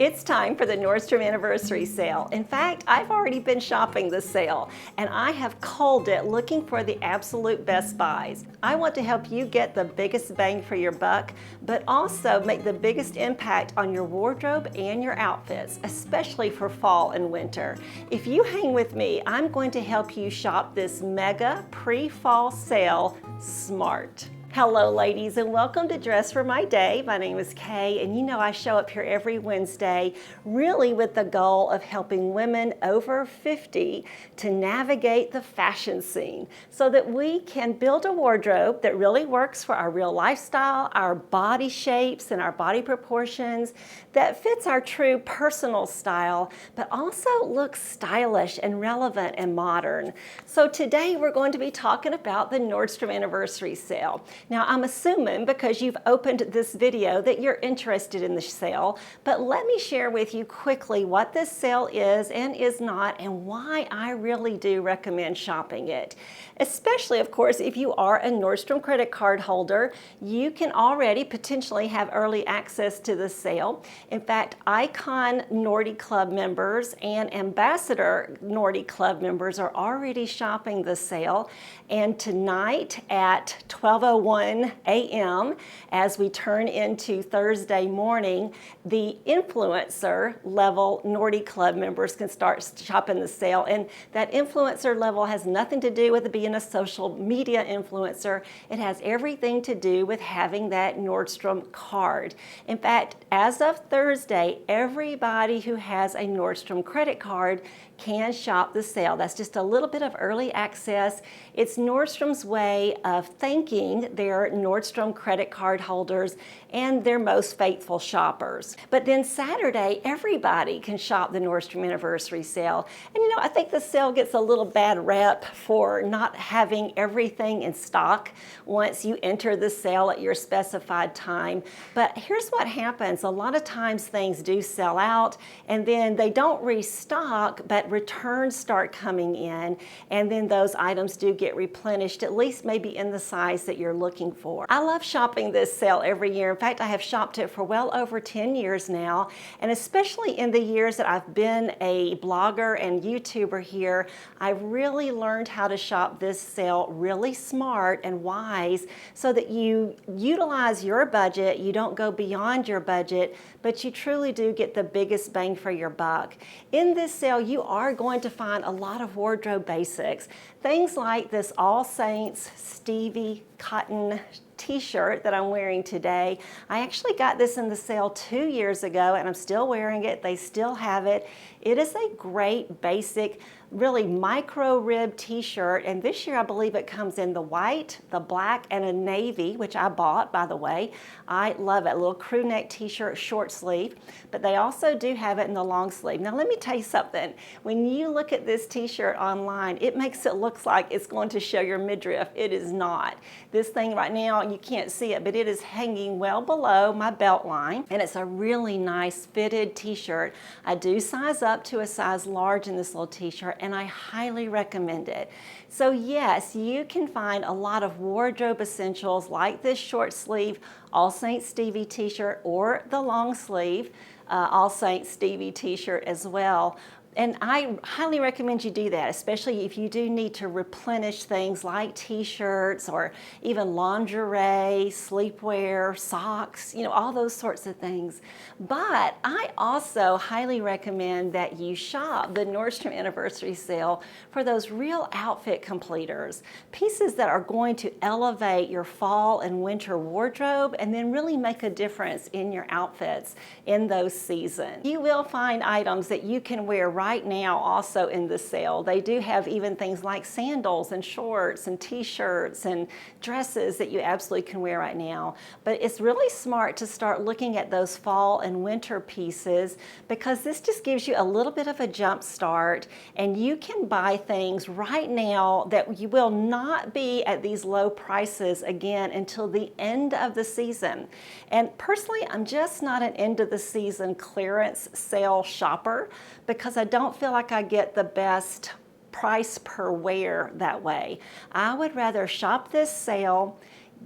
It's time for the Nordstrom Anniversary Sale. In fact, I've already been shopping this sale and I have culled it looking for the absolute best buys. I want to help you get the biggest bang for your buck, but also make the biggest impact on your wardrobe and your outfits, especially for fall and winter. If you hang with me, I'm going to help you shop this mega pre-fall sale smart. Hello ladies and welcome to Dress for My Day. My name is Kay and you know I show up here every Wednesday really with the goal of helping women over 50 to navigate the fashion scene so that we can build a wardrobe that really works for our real lifestyle, our body shapes and our body proportions, that fits our true personal style but also looks stylish and relevant and modern. So today we're going to be talking about the Nordstrom Anniversary Sale. Now I'm assuming because you've opened this video that you're interested in the sale, but let me share with you quickly what this sale is and is not and why I really do recommend shopping it. Especially of course if you are a Nordstrom credit card holder, you can already potentially have early access to the sale. In fact, Icon Nordy Club members and Ambassador Nordy Club members are already shopping the sale, and tonight at 12:01 a.m. as we turn into Thursday morning, the influencer level Nordy Club members can start shopping the sale. And that influencer level has nothing to do with being a social media influencer. It has everything to do with having that Nordstrom card. In fact, as of Thursday, everybody who has a Nordstrom credit card can shop the sale. That's just a little bit of early access. It's Nordstrom's way of thanking their Nordstrom credit card holders and their most faithful shoppers. But then Saturday, everybody can shop the Nordstrom Anniversary Sale. And you know, I think the sale gets a little bad rep for not having everything in stock once you enter the sale at your specified time. But here's what happens. A lot of times things do sell out and then they don't restock, but returns start coming in, and then those items do get replenished, at least maybe in the size that you're looking for. I love shopping this sale every year. In fact, I have shopped it for well over 10 years now, and especially in the years that I've been a blogger and YouTuber here, I've really learned how to shop this sale really smart and wise so that you utilize your budget, you don't go beyond your budget, but you truly do get the biggest bang for your buck. In this sale, you are going to find a lot of wardrobe basics. Things like this All Saints Stevie cotton t-shirt that I'm wearing today. I actually got this in the sale 2 years ago and I'm still wearing it. They still have it. It is a great basic, really micro rib t-shirt, and this year I believe it comes in the white, the black, and a navy, which I bought, by the way. I love it. A little crew neck t-shirt, short sleeve, but they also do have it in the long sleeve. Now let me tell you something. When you look at this t-shirt online, it makes it look like it's going to show your midriff. It is not. This thing right now, you can't see it, but it is hanging well below my belt line, and it's a really nice fitted t-shirt. I do size up to a size large in this little t-shirt, and I highly recommend it. So yes, you can find a lot of wardrobe essentials like this short sleeve All Saints Stevie t-shirt or the long sleeve All Saints Stevie t-shirt as well. And I highly recommend you do that, especially if you do need to replenish things like t-shirts or even lingerie, sleepwear, socks, you know, all those sorts of things. But I also highly recommend that you shop the Nordstrom Anniversary Sale for those real outfit completers, pieces that are going to elevate your fall and winter wardrobe and then really make a difference in your outfits in those seasons. You will find items that you can wear right now also in the sale. They do have even things like sandals and shorts and t-shirts and dresses that you absolutely can wear right now. But it's really smart to start looking at those fall and winter pieces because this just gives you a little bit of a jump start, and you can buy things right now that you will not be at these low prices again until the end of the season. And personally, I'm just not an end of the season clearance sale shopper because I don't feel like I get the best price per wear that way. I would rather shop this sale,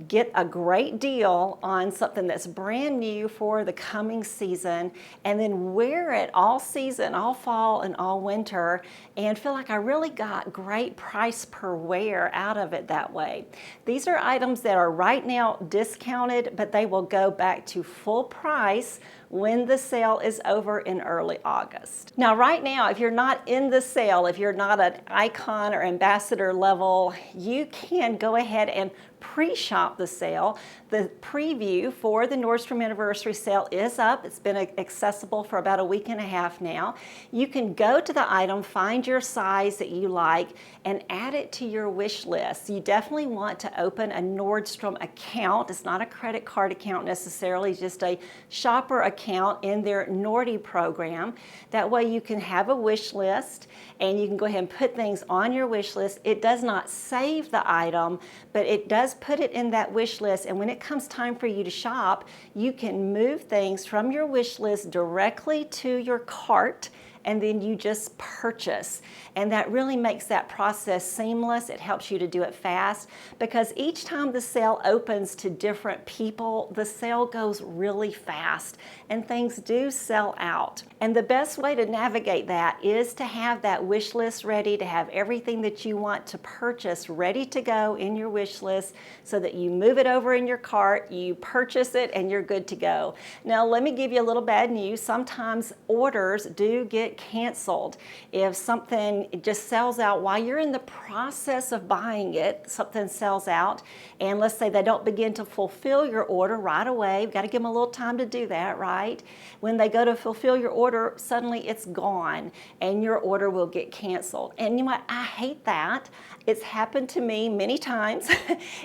get a great deal on something that's brand new for the coming season, and then wear it all season, all fall and all winter, and feel like I really got great price per wear out of it that way. These are items that are right now discounted, but they will go back to full price when the sale is over in early August. Now right now, if you're not in the sale, if you're not an icon or ambassador level, you can go ahead and pre-shop the sale. The preview for the Nordstrom Anniversary Sale is up. It's been accessible for about a week and a half now. You can go to the item, find your size that you like, and add it to your wish list. You definitely want to open a Nordstrom account. It's not a credit card account necessarily, just a shopper account in their Nordy program. That way you can have a wish list and you can go ahead and put things on your wish list. It does not save the item, but it does put it in that wish list, and when it comes time for you to shop, you can move things from your wish list directly to your cart, and then you just purchase. And that really makes that process seamless. It helps you to do it fast, because each time the sale opens to different people, the sale goes really fast and things do sell out. And the best way to navigate that is to have that wish list ready, to have everything that you want to purchase ready to go in your wish list, so that you move it over in your cart, you purchase it, and you're good to go. Now let me give you a little bad news. Sometimes orders do get canceled. If something just sells out while you're in the process of buying it, something sells out, and let's say they don't begin to fulfill your order right away, you've got to give them a little time to do that, right? When they go to fulfill your order, suddenly it's gone and your order will get canceled. And you know what? I hate that. It's happened to me many times.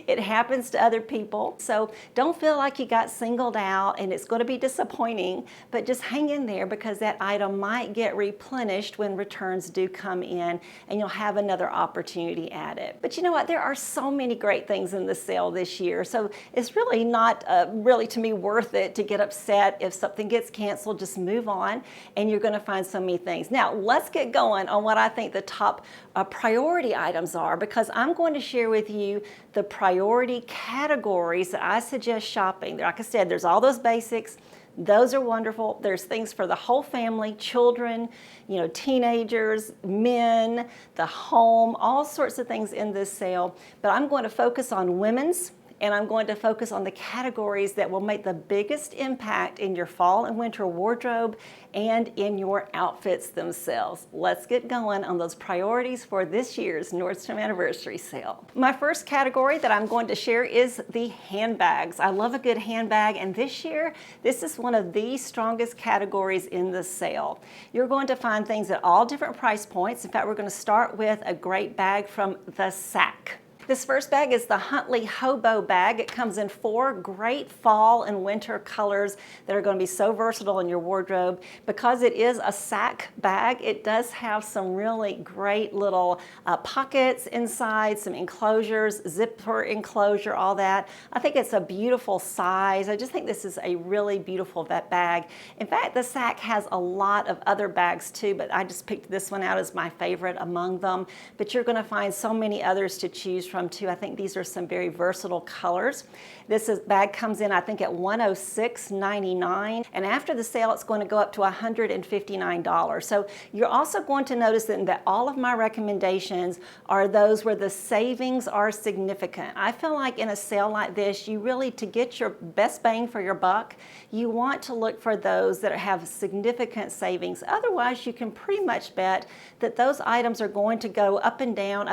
It happens to other people. So don't feel like you got singled out and it's going to be disappointing, but just hang in there, because that item might get replenished when returns do come in and you'll have another opportunity at it. But you know what? There are so many great things in the sale this year. So it's really not really to me worth it to get upset if something gets canceled. Just move on and you're going to find so many things. Now let's get going on what I think the top priority items are, because I'm going to share with you the priority categories that I suggest shopping. Like I said, there's all those basics. Those are wonderful. There's things for the whole family, children, you know, teenagers, men, the home, all sorts of things in this sale. But I'm going to focus on women's, and I'm going to focus on the categories that will make the biggest impact in your fall and winter wardrobe and in your outfits themselves. Let's get going on those priorities for this year's Nordstrom Anniversary Sale. My first category that I'm going to share is the handbags. I love a good handbag, and this year, this is one of the strongest categories in the sale. You're going to find things at all different price points. In fact, we're going to start with a great bag from the Sac. This first bag is the Huntley Hobo bag. It comes in 4 great fall and winter colors that are going to be so versatile in your wardrobe. Because it is a sack bag, it does have some really great little pockets inside, some enclosures, zipper enclosure, all that. I think it's a beautiful size. I just think this is a really beautiful bag. In fact, the Sac has a lot of other bags too, but I just picked this one out as my favorite among them. But you're going to find so many others to choose from too. I think these are some very versatile colors. This bag comes in, I think, at $106.99, and after the sale it's going to go up to $159. So you're also going to notice that all of my recommendations are those where the savings are significant. I feel like in a sale like this, you really, to get your best bang for your buck, you want to look for those that have significant savings. Otherwise, you can pretty much bet that those items are going to go up and down,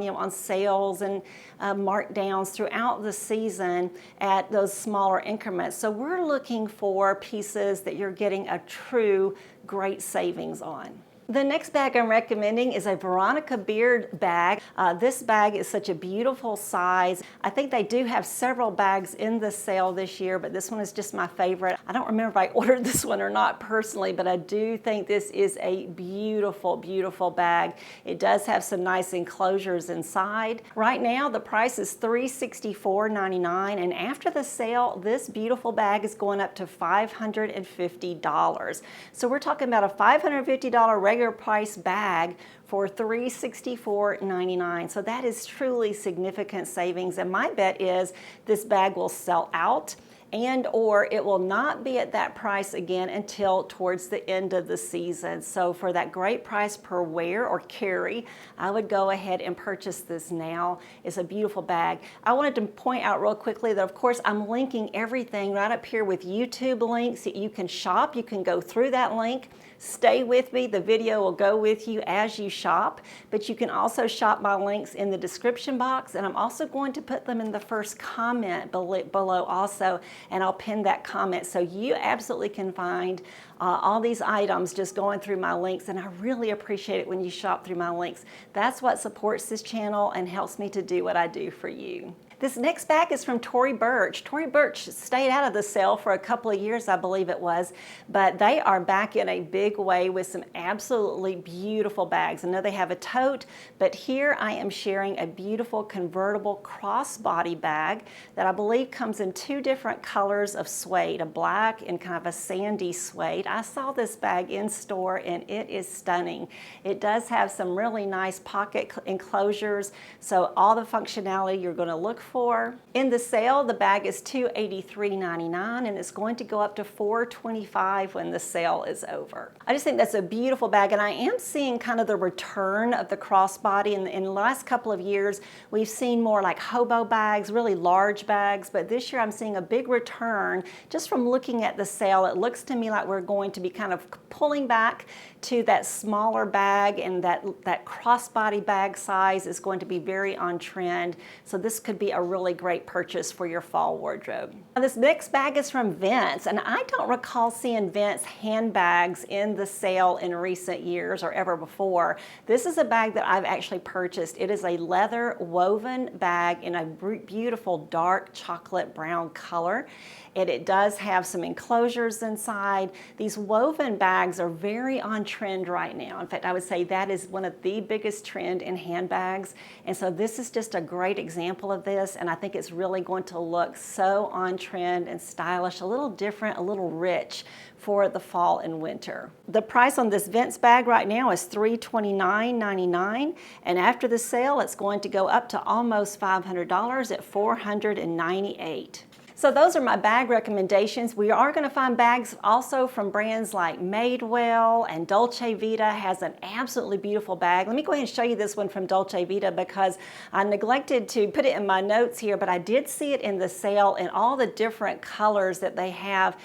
you know, on sales and markdowns throughout the season at those smaller increments. So we're looking for pieces that you're getting a true great savings on. The next bag I'm recommending is a Veronica beard bag. This bag is such a beautiful size. I think they do have several bags in the sale this year, but this one is just my favorite. I don't remember if I ordered this one or not personally, but I do think this is a beautiful, beautiful bag. It does have some nice enclosures inside. Right now, the price is $364.99, and after the sale, this beautiful bag is going up to $550. So we're talking about a $550 regular regular price bag for $364.99. So that is truly significant savings, and my bet is this bag will sell out and or it will not be at that price again until towards the end of the season. So for that great price per wear or carry, I would go ahead and purchase this now. It's a beautiful bag. I wanted to point out real quickly that of course I'm linking everything right up here with YouTube links that you can shop. You can go through that link. Stay with me, the video will go with you as you shop, but you can also shop my links in the description box, and I'm also going to put them in the first comment below also, and I'll pin that comment so you absolutely can find all these items just going through my links, and I really appreciate it when you shop through my links. That's what supports this channel and helps me to do what I do for you. This next bag is from Tory Burch. Tory Burch stayed out of the sale for a couple of years, I believe it was, but they are back in a big way with some absolutely beautiful bags. I know they have a tote, but here I am sharing a beautiful convertible crossbody bag that I believe comes in two different colors of suede, a black and kind of a sandy suede. I saw this bag in store and it is stunning. It does have some really nice pocket enclosures, so all the functionality you're going to look for. In the sale, the bag is $283.99 and it's going to go up to $425 when the sale is over. I just think that's a beautiful bag, and I am seeing kind of the return of the crossbody. In the last couple of years, we've seen more like hobo bags, really large bags, but this year I'm seeing a big return. Just from looking at the sale, it looks to me like we're going to be kind of pulling back to that smaller bag, and that crossbody bag size is going to be very on trend. So this could be a really great purchase for your fall wardrobe. Now, this next bag is from Vince, and I don't recall seeing Vince handbags in the sale in recent years or ever before. This is a bag that I've actually purchased. It is a leather woven bag in a beautiful dark chocolate brown color. And it does have some enclosures inside. These woven bags are very on trend right now. In fact, I would say that is one of the biggest trend in handbags. And so this is just a great example of this, and I think it's really going to look so on trend and stylish, a little different, a little rich for the fall and winter. The price on this Vince bag right now is $329.99, and after the sale, it's going to go up to almost $500 at $498. So those are my bag recommendations. We are going to find bags also from brands like Madewell, and Dolce Vita has an absolutely beautiful bag. Let me go ahead and show you this one from Dolce Vita because I neglected to put it in my notes here, but I did see it in the sale in all the different colors that they have,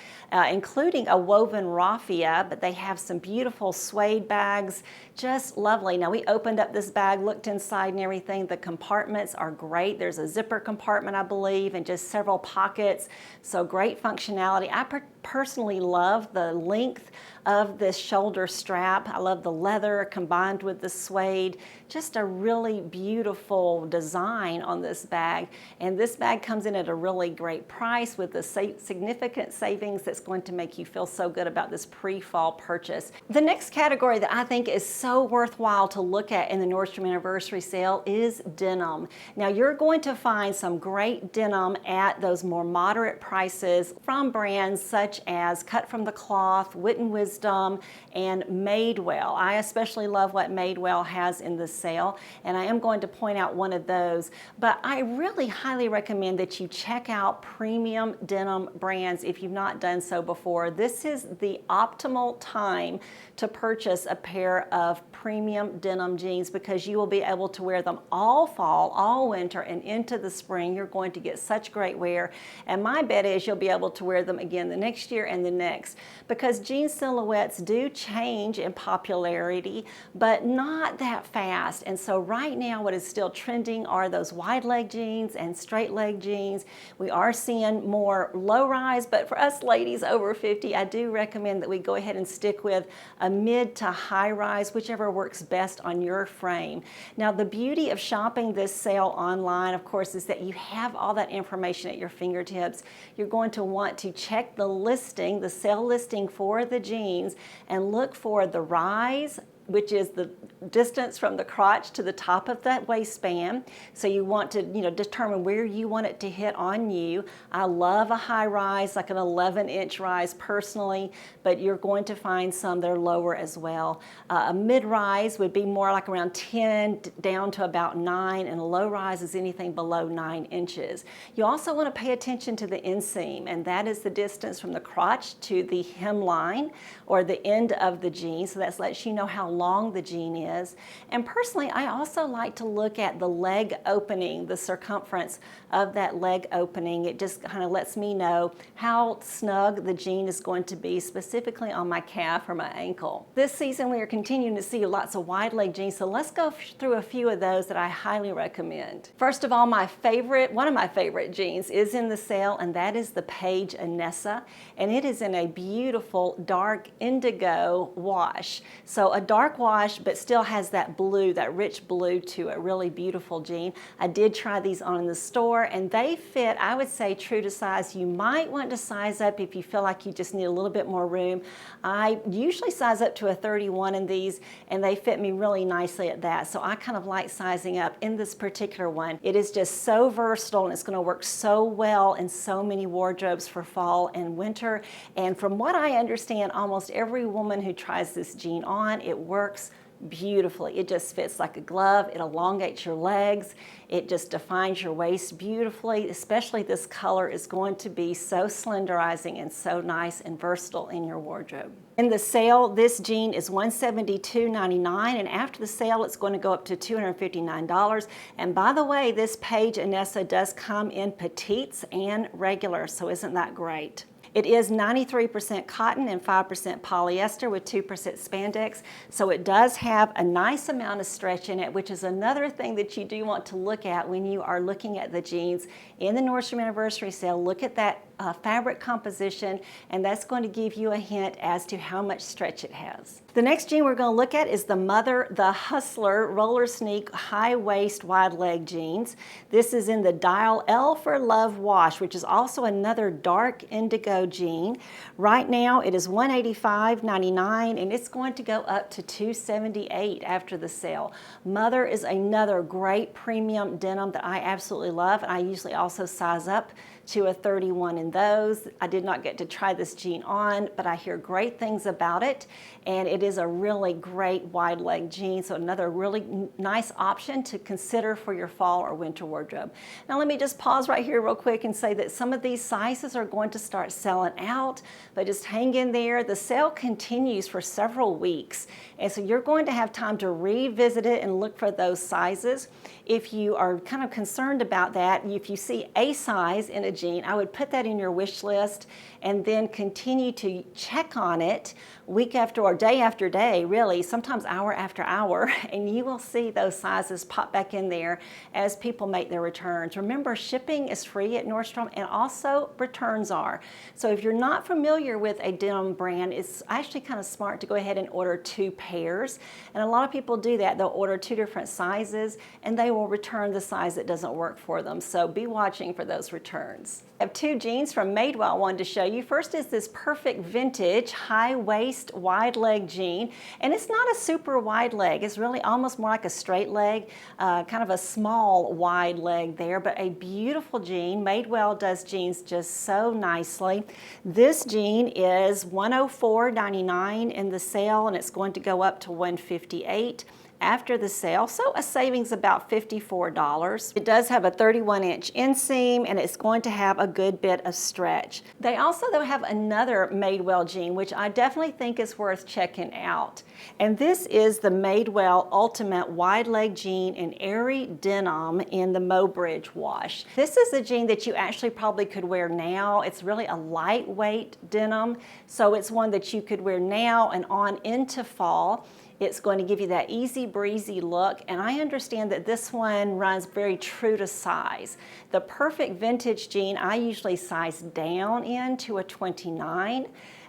including a woven raffia, but they have some beautiful suede bags, just lovely. Now we opened up this bag, looked inside and everything. The compartments are great. There's a zipper compartment, I believe, and just several pockets. So great functionality. I personally love the length of this shoulder strap. I love the leather combined with the suede. Just a really beautiful design on this bag. And this bag comes in at a really great price with the significant savings that's going to make you feel so good about this pre-fall purchase. The next category that I think is so worthwhile to look at in the Nordstrom Anniversary Sale is denim. Now you're going to find some great denim at those more moderate prices from brands such as Cut From The Cloth, Wit and Wisdom, and Madewell. I especially love what Madewell has in the sale, and I am going to point out one of those, but I really highly recommend that you check out premium denim brands if you've not done so before. This is the optimal time to purchase a pair of premium denim jeans because you will be able to wear them all fall, all winter, and into the spring. You're going to get such great wear, and my bet is you'll be able to wear them again the next year and the next, because jean silhouettes do change in popularity, but not that fast. And so right now what is still trending are those wide leg jeans and straight leg jeans. We are seeing more low rise, but for us ladies over 50, I do recommend that we go ahead and stick with a mid to high rise, whichever works best on your frame. Now the beauty of shopping this sale online, of course, is that you have all that information at your fingertips. You're going to want to check the listing, the sale listing for the jeans, and look for the rise, which is the distance from the crotch to the top of that waistband. So you want to, determine where you want it to hit on you. I love a high rise, like an 11-inch rise personally, but you're going to find some that are lower as well. A mid-rise would be more like around 10 down to about 9, and a low rise is anything below 9 inches. You also want to pay attention to the inseam, and that is the distance from the crotch to the hemline or the end of the jean. So that lets you know how long the jean is. And personally, I also like to look at the leg opening, the circumference of that leg opening. It just kind of lets me know how snug the jean is going to be, specifically on my calf or my ankle. This season we are continuing to see lots of wide leg jeans, so let's go through a few of those that I highly recommend. First of all, one of my favorite jeans is in the sale, and that is the Paige Anessa, and it is in a beautiful dark indigo wash. So a dark wash, but still has that blue, that rich blue to it. Really beautiful jean. I did try these on in the store, and they fit, I would say, true to size. You might want to size up if you feel like you just need a little bit more room. I usually size up to a 31 in these, and they fit me really nicely at that. So I kind of like sizing up in this particular one. It is just so versatile, and it's going to work so well in so many wardrobes for fall and winter. And from what I understand, almost every woman who tries this jean on, it works beautifully. It just fits like a glove. It elongates your legs. It just defines your waist beautifully. Especially this color is going to be so slenderizing and so nice and versatile in your wardrobe. In the sale, this jean is $172.99, and after the sale, it's going to go up to $259. And by the way, this Paige Anessa does come in petites and regular, so isn't that great? It is 93% cotton and 5% polyester with 2% spandex, so it does have a nice amount of stretch in it, which is another thing that you do want to look at when you are looking at the jeans in the Nordstrom Anniversary Sale. Look at that fabric composition, and that's going to give you a hint as to how much stretch it has. The next jean we're going to look at is the Hustler Roller Sneak High Waist Wide Leg Jeans. This is in the Dial L for Love wash, which is also another dark indigo jean. Right now it is $185.99, and it's going to go up to $278 after the sale. Mother is another great premium denim that I absolutely love, and I usually also size up to a 31 in those. I did not get to try this jean on, but I hear great things about it, and it is a really great wide leg jean, so another really nice option to consider for your fall or winter wardrobe. Now let me just pause right here real quick and say that some of these sizes are going to start selling out, but just hang in there. The sale continues for several weeks, and so you're going to have time to revisit it and look for those sizes. If you are kind of concerned about that, if you see a size in a jean, I would put that in your wish list and then continue to check on it week after or day after day, really, sometimes hour after hour, and you will see those sizes pop back in there as people make their returns. Remember, shipping is free at Nordstrom, and also returns are. So if you're not familiar with a denim brand, it's actually kind of smart to go ahead and order 2 pairs, and a lot of people do that. They'll order 2 different sizes, and they will return the size that doesn't work for them, so be watching for those returns. I have 2 jeans from Madewell I wanted to show you. First is this perfect vintage high waist wide leg jean, and it's not a super wide leg. It's really almost more like a straight leg, kind of a small wide leg there, but a beautiful jean. Madewell does jeans just so nicely. This jean is $104.99 in the sale, and it's going to go up to $158 after the sale, so a savings about $54. It does have a 31-inch inseam, and it's going to have a good bit of stretch. They also, though, have another Madewell jean, which I definitely think is worth checking out. And this is the Madewell Ultimate Wide Leg Jean in Airy Denim in the Mowbridge wash. This is a jean that you actually probably could wear now. It's really a lightweight denim, so it's one that you could wear now and on into fall. It's going to give you that easy breezy look, and I understand that this one runs very true to size. The perfect vintage jean I usually size down into a 29.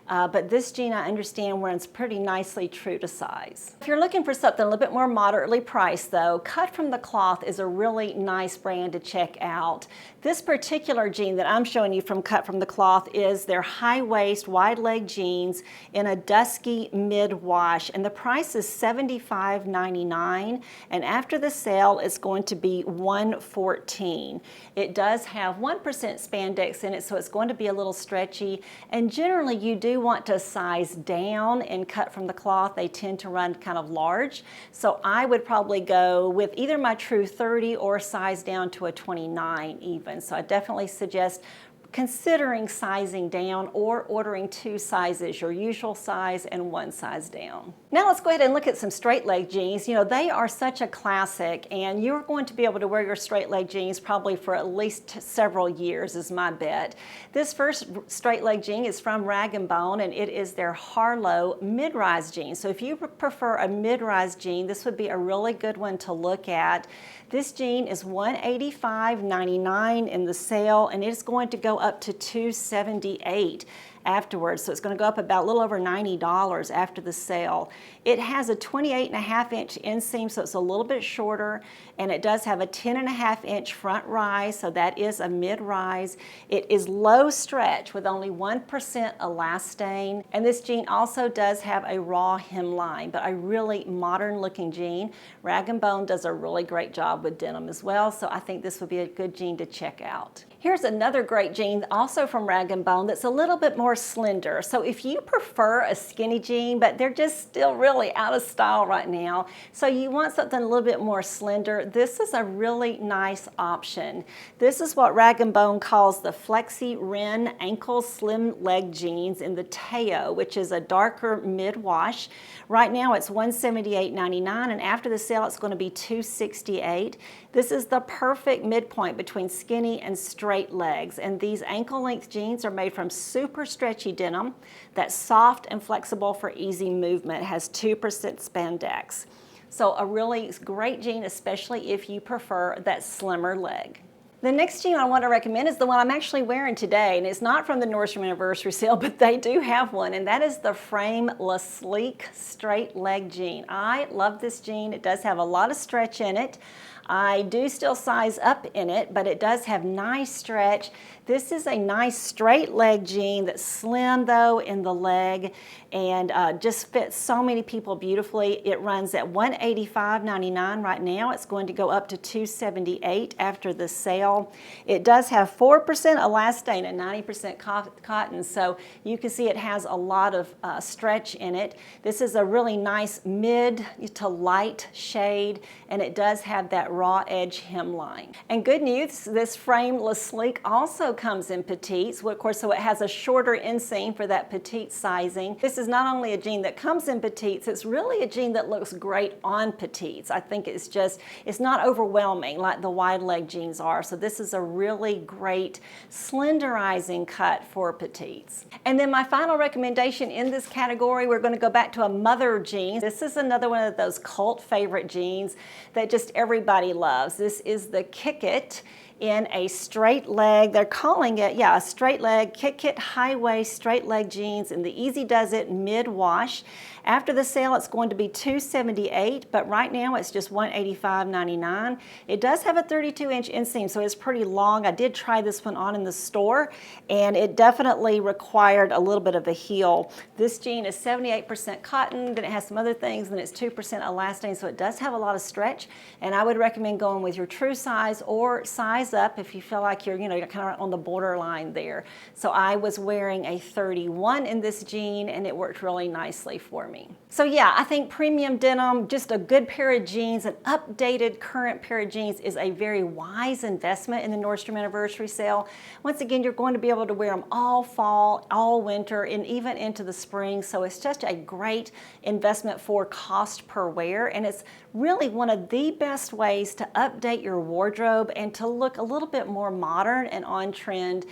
but this jean I understand runs pretty nicely true to size. If you're looking for something a little bit more moderately priced though, Cut From The Cloth is a really nice brand to check out. This particular jean that I'm showing you from Cut From The Cloth is their high waist, wide leg jeans in a dusky mid wash, and the price is $75.99, and after the sale it's going to be $114. It does have 1% spandex in it, so it's going to be a little stretchy, and generally you do want to size down and Cut From The Cloth. They tend to run kind of large, so I would probably go with either my true 30 or size down to a 29 even. So I definitely suggest considering sizing down or ordering 2 sizes, your usual size and 1 size down. Now let's go ahead and look at some straight leg jeans. You know, they are such a classic, and you're going to be able to wear your straight leg jeans probably for at least several years is my bet. This first straight leg jean is from Rag & Bone, and it is their Harlow mid-rise jean. So if you prefer a mid-rise jean, this would be a really good one to look at. This jean is $185.99 in the sale, and it's going to go up to $278 afterwards, so it's going to go up about a little over $90 after the sale. It has a 28.5-inch inseam, so it's a little bit shorter, and it does have a 10.5-inch front rise, so that is a mid-rise. It is low stretch with only 1% elastane, and this jean also does have a raw hemline, but a really modern-looking jean. Rag & Bone does a really great job with denim as well, so I think this would be a good jean to check out. Here's another great jean, also from Rag & Bone, that's a little bit more slender. So if you prefer a skinny jean, but they're just still really out of style right now, so you want something a little bit more slender, this is a really nice option. This is what Rag & Bone calls the Flexi Wren Ankle Slim Leg Jeans in the Teo, which is a darker mid-wash. Right now it's $178.99, and after the sale it's going to be $268. This is the perfect midpoint between skinny and straight legs, and these ankle length jeans are made from super stretchy denim that's soft and flexible for easy movement. It has 2% spandex. So a really great jean, especially if you prefer that slimmer leg. The next jean I want to recommend is the one I'm actually wearing today, and it's not from the Nordstrom Anniversary Sale, but they do have one, and that is the Frame La Sleek Straight Leg Jean. I love this jean. It does have a lot of stretch in it. I do still size up in it, but it does have nice stretch. This is a nice straight leg jean that's slim though in the leg, and just fits so many people beautifully. It runs at $185.99 right now. It's going to go up to $278 after the sale. It does have 4% elastane and 90% cotton, so you can see it has a lot of stretch in it. This is a really nice mid to light shade, and it does have that raw edge hemline. And good news, this Frame La Sleek also comes in petites, of course, so it has a shorter inseam for that petite sizing. This is not only a jean that comes in petites, it's really a jean that looks great on petites. I think it's not overwhelming like the wide leg jeans are, so this is a really great slenderizing cut for petites. And then my final recommendation in this category, we're going to go back to a mother jean. This is another one of those cult favorite jeans that just everybody loves. This is the Kick It in a straight leg. They're calling it, yeah, a straight leg, Kick It high waist straight leg jeans in the Easy Does It mid wash. After the sale, it's going to be $278, but right now it's just $185.99. It does have a 32-inch inseam, so it's pretty long. I did try this one on in the store, and it definitely required a little bit of a heel. This jean is 78% cotton, then it has some other things, then it's 2% elastane, so it does have a lot of stretch, and I would recommend going with your true size or size up if you feel like you're kind of on the borderline there. So I was wearing a 31 in this jean, and it worked really nicely for me. So yeah, I think premium denim, just a good pair of jeans, an updated current pair of jeans is a very wise investment in the Nordstrom Anniversary Sale. Once again, you're going to be able to wear them all fall, all winter, and even into the spring. So it's just a great investment for cost per wear, and it's really one of the best ways to update your wardrobe and to look a little bit more modern and on trend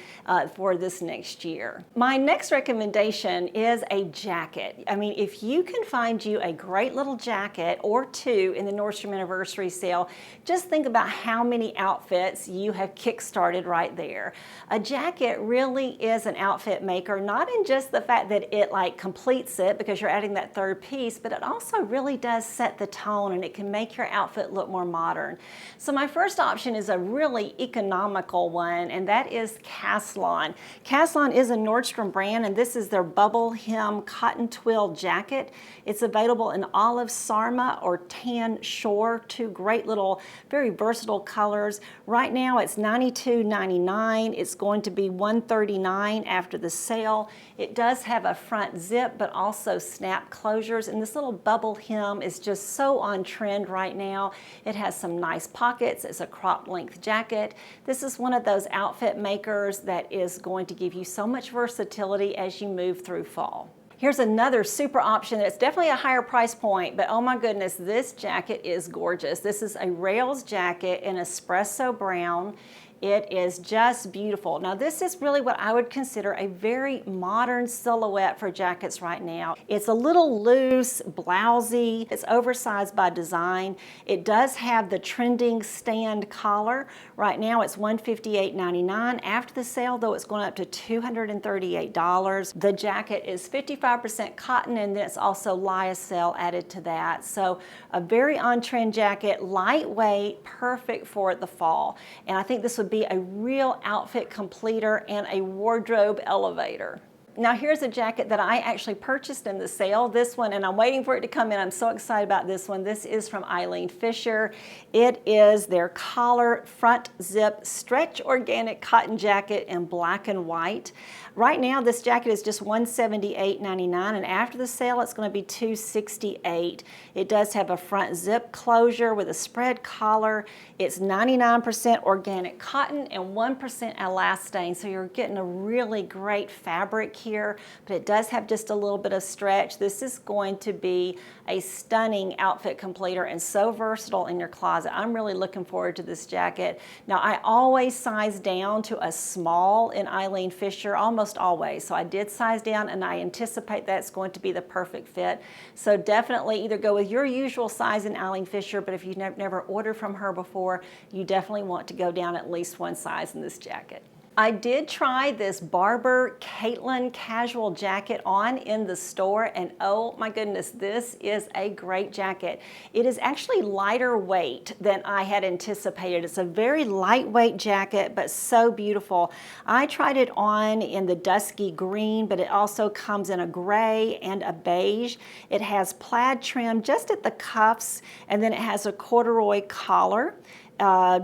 for this next year. My next recommendation is a jacket. I mean, if you can find you a great little jacket or two in the Nordstrom Anniversary Sale, just think about how many outfits you have kick-started right there. A jacket really is an outfit maker, not in just the fact that it like completes it because you're adding that third piece, but it also really does set the tone and it can make your outfit look more modern. So my first option is a really economical one, and that is Caslon. Caslon is a Nordstrom brand, and this is their bubble hem cotton twill jacket. It's available in olive sarma or tan shore, two great little, very versatile colors. Right now it's $92.99. It's going to be $139 after the sale. It does have a front zip, but also snap closures, and this little bubble hem is just so on trend right now. It has some nice pockets. It's a crop length jacket. This is one of those outfit makers that is going to give you so much versatility as you move through fall. Here's another super option that's definitely a higher price point, but oh my goodness, this jacket is gorgeous. This is a Rails jacket in espresso brown. It is just beautiful. Now this is really what I would consider a very modern silhouette for jackets right now. It's a little loose, blousy. It's oversized by design. It does have the trending stand collar. Right now it's $158.99. After the sale though, it's going up to $238. The jacket is 55% cotton, and then it's also lyocell added to that. So a very on-trend jacket, lightweight, perfect for the fall. And I think this would be a real outfit completer and a wardrobe elevator. Now here's a jacket that I actually purchased in the sale. This one, and I'm waiting for it to come in. I'm so excited about this one. This is from Eileen Fisher. It is their collar front zip stretch organic cotton jacket in black and white. Right now this jacket is just $178.99, and after the sale it's going to be $268. It does have a front zip closure with a spread collar. It's 99% organic cotton and 1% elastane, so you're getting a really great fabric here, but it does have just a little bit of stretch. This is going to be a stunning outfit completer and so versatile in your closet. I'm really looking forward to this jacket. Now I always size down to a small in Eileen Fisher, almost always. So I did size down, and I anticipate that's going to be the perfect fit. So definitely either go with your usual size in Eileen Fisher, but if you've never ordered from her before, you definitely want to go down at least one size in this jacket. I did try this BARBOUR Caitlin casual jacket on in the store, and oh my goodness, this is a great jacket. It is actually lighter weight than I had anticipated. It's a very lightweight jacket, but so beautiful. I tried it on in the dusky green, but it also comes in a gray and a beige. It has plaid trim just at the cuffs, and then it has a corduroy collar.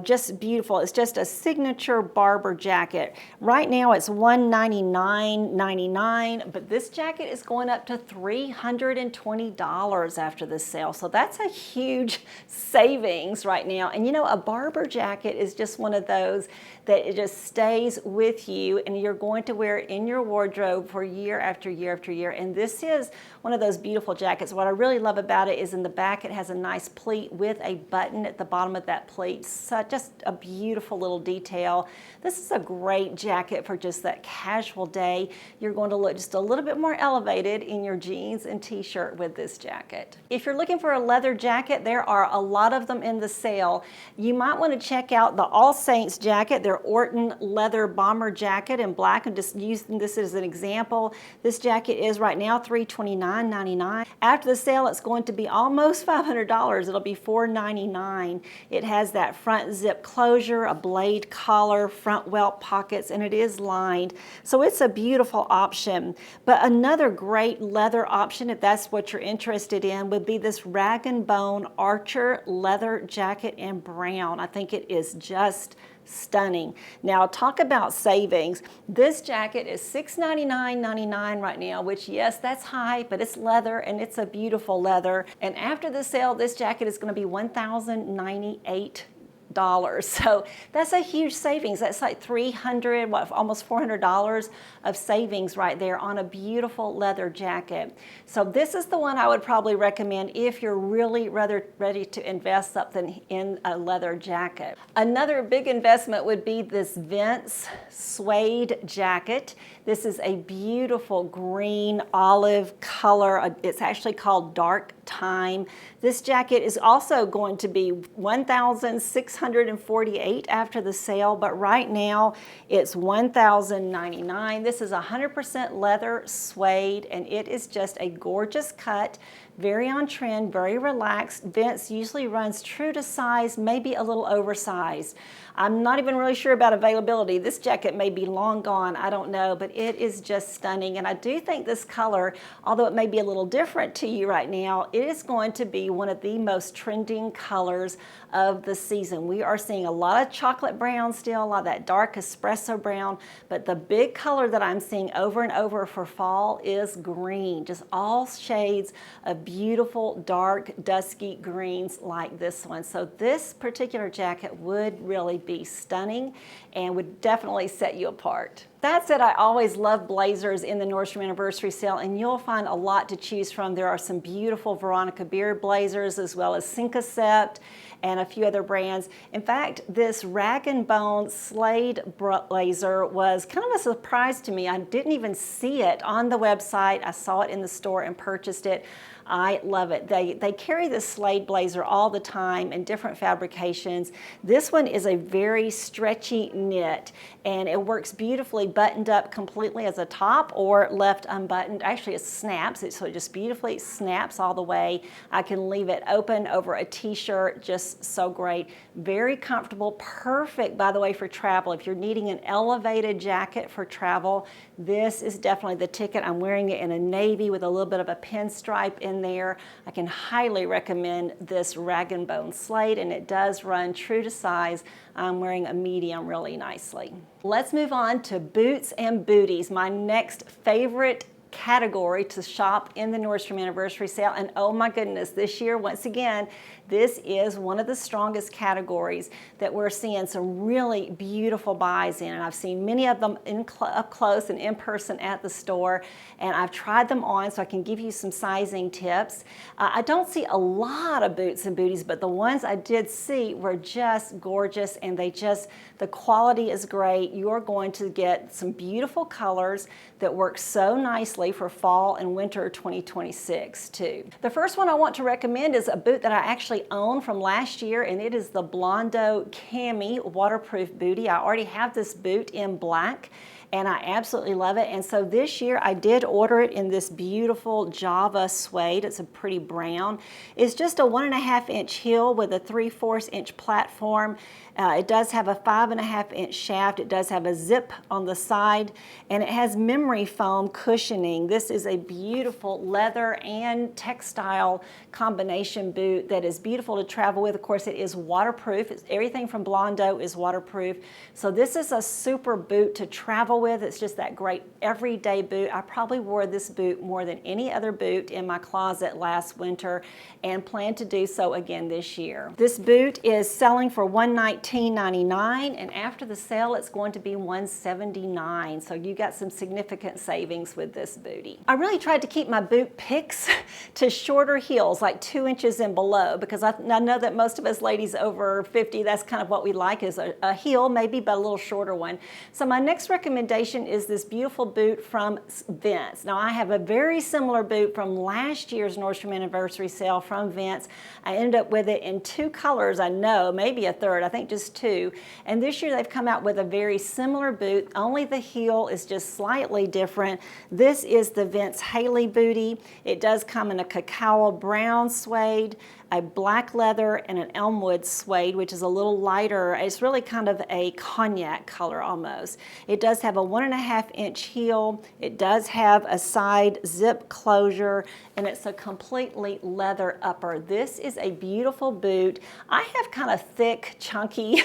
Just beautiful. It's just a signature BARBOUR jacket. Right now it's $199.99, but this jacket is going up to $320 after the sale. So that's a huge savings right now. And you know, a BARBOUR jacket is just one of those that it just stays with you, and you're going to wear it in your wardrobe for year after year after year. And this is one of those beautiful jackets. What I really love about it is in the back it has a nice pleat with a button at the bottom of that pleat. So just a beautiful little detail. This is a great jacket for just that casual day. You're going to look just a little bit more elevated in your jeans and t-shirt with this jacket. If you're looking for a leather jacket, there are a lot of them in the sale. You might want to check out the All Saints jacket, their Orton leather bomber jacket in black. I'm just using this as an example. This jacket is right now $329.99. After the sale, it's going to be almost $500. It'll be $499. It has that front zip closure, a blade collar, front welt pockets, and it is lined. So it's a beautiful option. But another great leather option, if that's what you're interested in, would be this Rag & Bone Archer leather jacket in brown. I think it is just stunning. Now talk about savings. This jacket is $699.99 right now, which yes, that's high, but it's leather and it's a beautiful leather. And after the sale, this jacket is going to be $1,098. So that's a huge savings. That's like $300, almost $400 of savings right there on a beautiful leather jacket. So this is the one I would probably recommend if you're really ready to invest something in a leather jacket. Another big investment would be this Vince suede jacket. This is a beautiful green olive color. It's actually called Dark Time. This jacket is also going to be $1,648 after the sale, but right now it's $1,099. This is 100% leather suede, and it is just a gorgeous cut. Very on trend, very relaxed. Vince usually runs true to size, maybe a little oversized. I'm not even really sure about availability. This jacket may be long gone, I don't know, but it is just stunning. And I do think this color, although it may be a little different to you right now, it is going to be one of the most trending colors of the season. We are seeing a lot of chocolate brown still, a lot of that dark espresso brown, but the big color that I'm seeing over and over for fall is green. Just all shades of beautiful, dark, dusky greens like this one. So this particular jacket would really be stunning and would definitely set you apart. That said, I always love blazers in the Nordstrom Anniversary Sale, and you'll find a lot to choose from. There are some beautiful Veronica beard blazers, as well as Cincacept and a few other brands. In fact, this rag and bone Slade blazer was kind of a surprise to me. I didn't even see it on the website. I saw it in the store and purchased it. I love it. They carry this Slade blazer all the time in different fabrications. This one is a very stretchy knit, and it works beautifully buttoned up completely as a top or left unbuttoned. Actually, it snaps, so it just beautifully snaps all the way. I can leave it open over a t-shirt, just so great. Very comfortable, perfect, by the way, for travel. If you're needing an elevated jacket for travel, this is definitely the ticket. I'm wearing it in a navy with a little bit of a pinstripe in there. I can highly recommend this rag and bone Slade, and it does run true to size. I'm wearing a medium really nicely. Let's move on to boots and booties, my next favorite category to shop in the Nordstrom Anniversary Sale. And oh my goodness, this year, once again, this is one of the strongest categories that we're seeing some really beautiful buys in. And I've seen many of them up close and in person at the store. And I've tried them on so I can give you some sizing tips. I don't see a lot of boots and booties, but the ones I did see were just gorgeous, and the quality is great. You're going to get some beautiful colors that work so nicely for fall and winter 2026 too. The first one I want to recommend is a boot that I actually own from last year, and it is the Blondo Cami waterproof bootie. I already have this boot in black, and I absolutely love it. And so this year I did order it in this beautiful Java suede. It's a pretty brown. It's just a 1.5 inch heel with a 3/4 inch platform. It does have a 5.5 inch shaft. It does have a zip on the side, and it has memory foam cushioning. This is a beautiful leather and textile combination boot that is beautiful to travel with. Of course, it is waterproof. Everything from Blondo is waterproof. So this is a super boot to travel with. It's just that great everyday boot. I probably wore this boot more than any other boot in my closet last winter and plan to do so again this year. This boot is selling for $119.99, and after the sale it's going to be $179. So you got some significant savings with this bootie. I really tried to keep my boot picks to shorter heels, like 2 inches and below, because I know that most of us ladies over 50, that's kind of what we like, is a heel, maybe, but a little shorter one. So my next recommendation is this beautiful boot from Vince. Now I have a very similar boot from last year's Nordstrom Anniversary Sale from Vince. I ended up with it in 2 colors, I know, maybe a third, I think just 2. And this year they've come out with a very similar boot, only the heel is just slightly different. This is the Vince Haley bootie. It does come in a cacao brown suede, a black leather, and an elmwood suede, which is a little lighter. It's really kind of a cognac color almost. It does have a a 1.5-inch heel. It does have a side zip closure, and it's a completely leather upper. This is a beautiful boot. I have kind of thick, chunky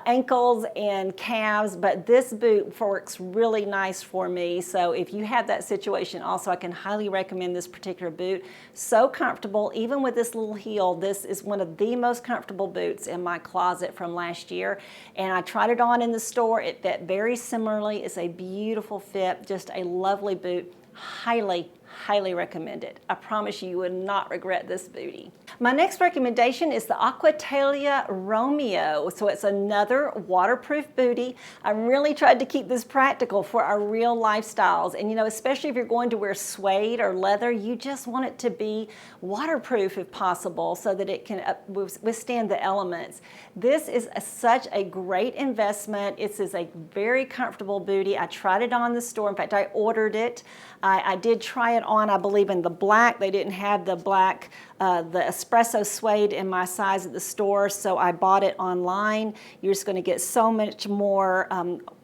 ankles and calves, but this boot works really nice for me. So if you have that situation also, I can highly recommend this particular boot. So comfortable, even with this little heel. This is one of the most comfortable boots in my closet from last year, and I tried it on in the store. It fit very similarly. It's a beautiful fit, just a lovely boot. Highly recommend it. I promise you would not regret this bootie. My next recommendation is the Aquitalia Romeo. So it's another waterproof bootie. I really tried to keep this practical for our real lifestyles. And you know, especially if you're going to wear suede or leather, you just want it to be waterproof if possible so that it can withstand the elements. This is such a great investment. It is a very comfortable bootie. I tried it on in the store. In fact, I ordered it. I did try it on, I believe, in the black. They didn't have the black, the espresso suede in my size at the store, so I bought it online. You're just going to get so much more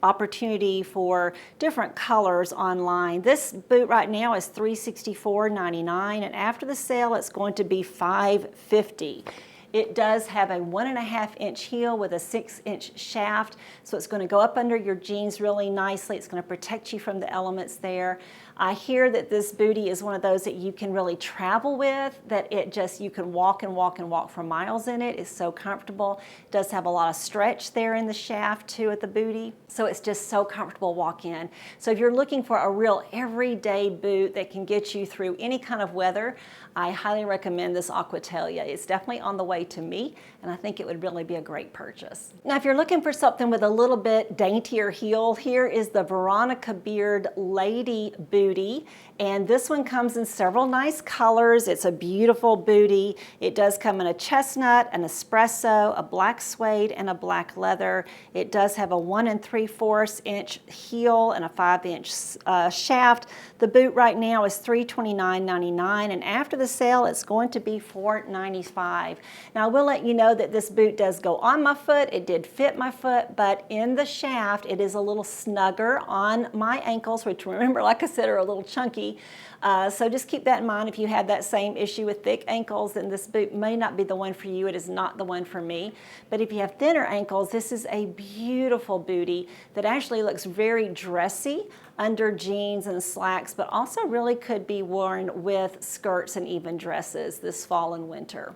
opportunity for different colors online. This boot right now is $364.99, and after the sale, it's going to be $550. It does have a 1.5-inch heel with a 6-inch shaft, so it's going to go up under your jeans really nicely. It's going to protect you from the elements there. I hear that this bootie is one of those that you can really travel with, that you can walk and walk and walk for miles in it. It's so comfortable. It does have a lot of stretch there in the shaft too at the bootie, so it's just so comfortable walk in. So if you're looking for a real everyday boot that can get you through any kind of weather, I highly recommend this Aquitalia. It's definitely on the way to me, and I think it would really be a great purchase. Now, if you're looking for something with a little bit daintier heel, here is the Veronica Beard Lady Bootie, and this one comes in several nice colors. It's a beautiful bootie. It does come in a chestnut, an espresso, a black suede, and a black leather. It does have a 1 3/4-inch heel and a 5-inch shaft. The boot right now is $329.99, and after the sale, it's going to be $495. Now, I will let you know that this boot does go on my foot. It did fit my foot, but in the shaft, it is a little snugger on my ankles, which, remember, like I said, are a little chunky. So just keep that in mind. If you have that same issue with thick ankles, then this boot may not be the one for you. It is not the one for me. But if you have thinner ankles, this is a beautiful bootie that actually looks very dressy under jeans and slacks, but also really could be worn with skirts and even dresses this fall and winter.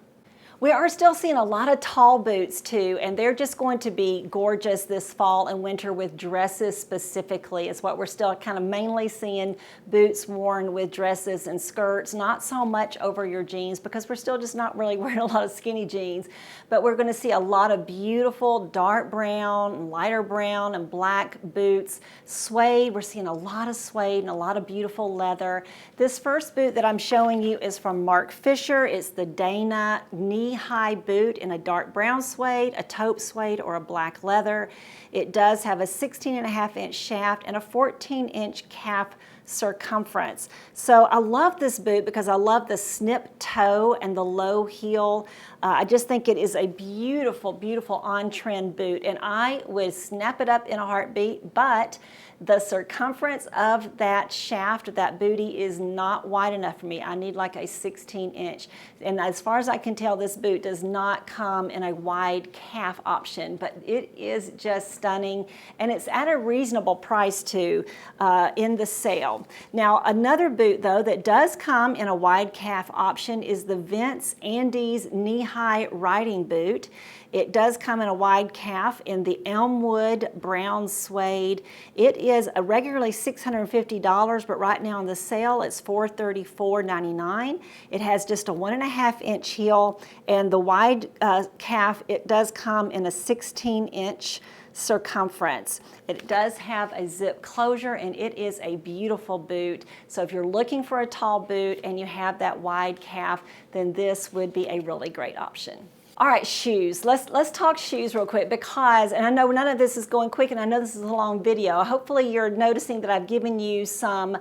We are still seeing a lot of tall boots too, and they're just going to be gorgeous this fall and winter with dresses specifically. Is what we're still kind of mainly seeing, boots worn with dresses and skirts, not so much over your jeans because we're still just not really wearing a lot of skinny jeans. But we're going to see a lot of beautiful dark brown, lighter brown, and black boots. Suede, we're seeing a lot of suede and a lot of beautiful leather. This first boot that I'm showing you is from Marc Fisher. It's the Dana knee-high boot in a dark brown suede, a taupe suede, or a black leather. It does have a 16.5-inch shaft and a 14-inch calf circumference. So I love this boot because I love the snip toe and the low heel. I just think it is a beautiful, beautiful on-trend boot, and I would snap it up in a heartbeat, but the circumference of that shaft of that bootie is not wide enough for me. I need like a 16-inch. And as far as I can tell, this boot does not come in a wide calf option, but it is just stunning, and it's at a reasonable price too in the sale. Now, another boot though that does come in a wide calf option is the Vince Andes knee-high riding boot. It does come in a wide calf in the Elmwood brown suede. It is regularly $650, but right now on the sale it's $434.99. It has just a 1.5-inch heel, and the wide calf, it does come in a 16-inch circumference. It does have a zip closure, and it is a beautiful boot. So if you're looking for a tall boot and you have that wide calf, then this would be a really great option. All right, shoes. Let's talk shoes real quick because, and I know none of this is going quick, and I know this is a long video. Hopefully you're noticing that I've given you some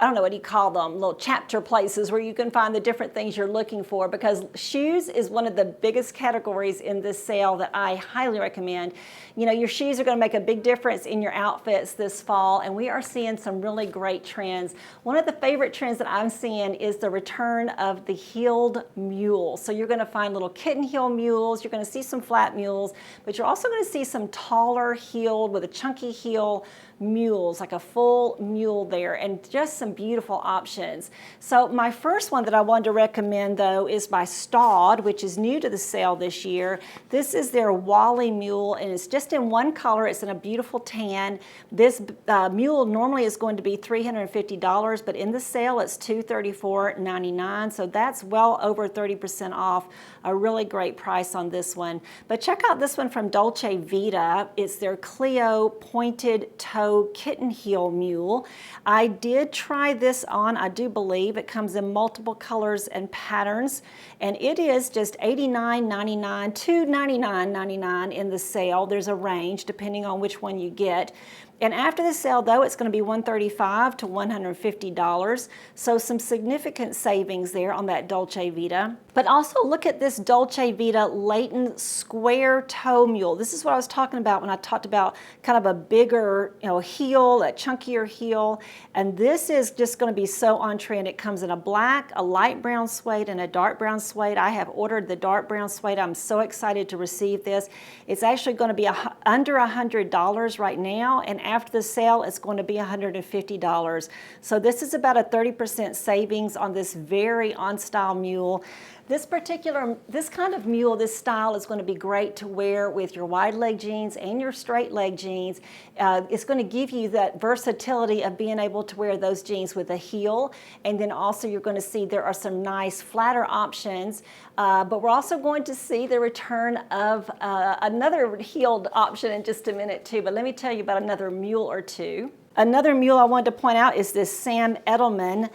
I don't know, what do you call them, little chapter places where you can find the different things you're looking for, because shoes is one of the biggest categories in this sale that I highly recommend. You know, your shoes are going to make a big difference in your outfits this fall, and we are seeing some really great trends. One of the favorite trends that I'm seeing is the return of the heeled mule. So you're going to find little kitten heel mules, you're going to see some flat mules, but you're also going to see some taller heeled with a chunky heel mules, like a full mule there, and just some beautiful options. So my first one that I wanted to recommend though is by Staud, which is new to the sale this year. This is their Wally mule, and it's just in one color. It's in a beautiful tan. This mule normally is going to be $350, but in the sale it's $234.99, so that's well over 30% off. A really great price on this one. But check out this one from Dolce Vita. It's their Clio pointed toe kitten heel mule. I did try this on. I do believe it comes in multiple colors and patterns, and it is just $89.99 to $99.99 in the sale. There's a range depending on which one you get. And after the sale, though, it's going to be $135 to $150. So some significant savings there on that Dolce Vita. But also look at this Dolce Vita Leighton square toe mule. This is what I was talking about when I talked about kind of a bigger, you know, heel, a chunkier heel. And this is just going to be so on trend. It comes in a black, a light brown suede, and a dark brown suede. I have ordered the dark brown suede. I'm so excited to receive this. It's actually going to be under $100 right now, and after the sale, it's going to be $150. So this is about a 30% savings on this very on-style mule. This kind of mule, this style is going to be great to wear with your wide leg jeans and your straight leg jeans. It's going to give you that versatility of being able to wear those jeans with a heel, and then also you're going to see there are some nice flatter options, but we're also going to see the return of another heeled option in just a minute too, but let me tell you about another mule or two. Another mule I wanted to point out is this Sam Edelman